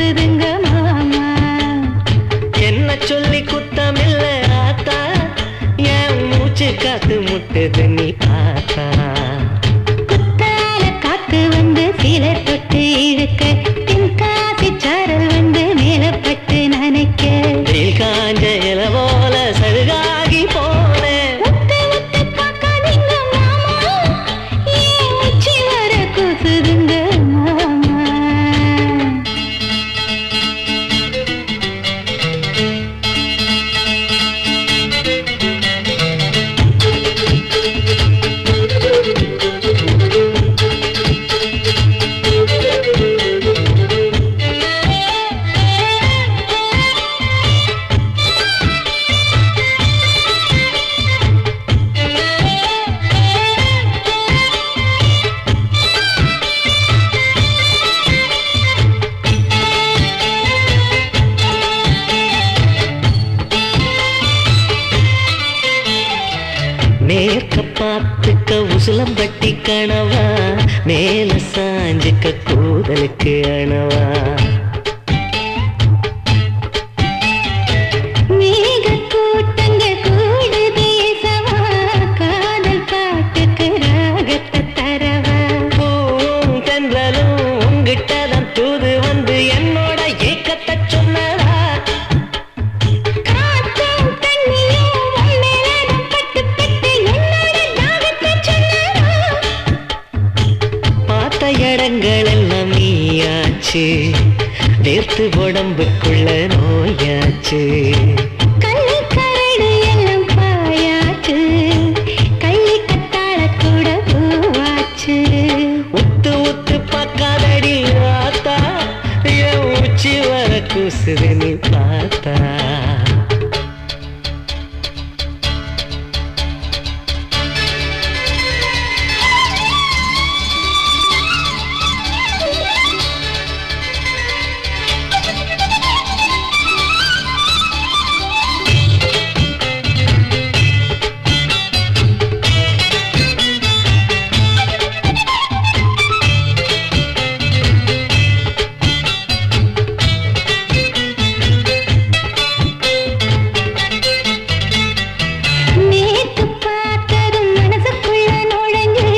கூசுதுங்க மாமா. என்ன சொல்லி குத்தமில்ல ஆத்தா, என் மூச்சு காத்து முட்டுது நீ பார்த்தா. குத்தால காத்து வந்து சீலை தொட்டு இழுக்க, தென்காசி சாரல் வந்து மேலப்பட்டு நனைக்க, காஞ்ச இல போல சருகாகி போனேன். ஒத்து ஒத்து பார்க்காதீங்க மாமா, ஏன் உச்சி வர கூசுதுங்க மாமா. நேர்க்க பார்த்துக்க உசுலம்பட்டி கணவா, மேல சாஞ்சுக்க கூதலுக்கு அணவா. மேக கூட்டங்க கூடு தேசவா, காதல் பாட்டுக்கு ராகத்தை தரவா. பூவும் தென்றலும் உங்கிட்டதான் தூது வந்து என்னோட ஏக்கத்தை சொன்னதா. காற்றும் தண்ணியும் உன்மேலதான் பட்டு பட்டு என்னோட தாகத்தை சொன்னதா. பார்த்த இடங்கள் எல்லாம் நீயாச்சு, வேர்த்து உடம்புக்குள்ள நோயாச்சு. கள்ளி கரடு எல்லாம் பாயாச்சு, கள்ளி கத்தாழ கூட பூவாச்சு. உத்து உத்து பார்க்காதடி ஆத்தா, என் உச்சி வர கூசுது நீ பார்த்தா. நேத்து பார்த்ததும் மனசுக்குள்ள நுழைஞ்சு,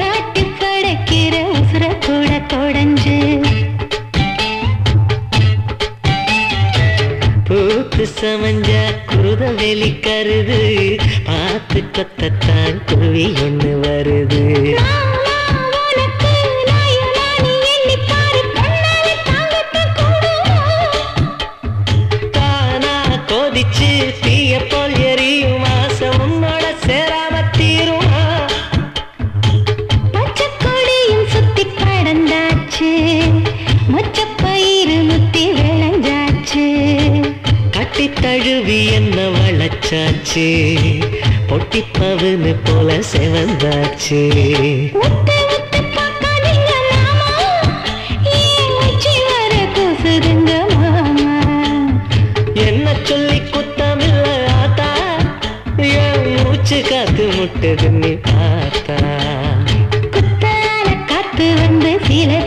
ஆட்டி படைக்கிற உசுர கூட தொடஞ்சு. பூத்து சமஞ்சா குருத வெளி கருது, பார்த்து கொத்தத்தான் குருவி ஒண்ணு வருது. மாமா உனக்கு நாயனானி எண்ணி பாரு, கண்ணால தாங்கத்தான் கூடுமா. தானா கொதிச்சு தீய போல் எரியும் ஆசை உன்னோட சேராம தீருமா. பச்சை கொடியும் சுத்தி கடந்தாச்சு, மொச்சப்பயிறு முத்தி விளைஞ்சாச்சு. கட்டி தழுவி என்ன வளச்சாச்சு, பொட்டி பவுனு போல செவந்தாச்சு. ஒத்து ஒத்து பார்க்காதீங்க மாமா, ஏன் உச்சி வர கூசுதுங்க மாமா. என்ன சொல்லி குத்தமில்ல ஆத்தா, என் மூச்சு காத்து முட்டுது நீ பார்த்தா. குத்தால காத்து வந்து சீலை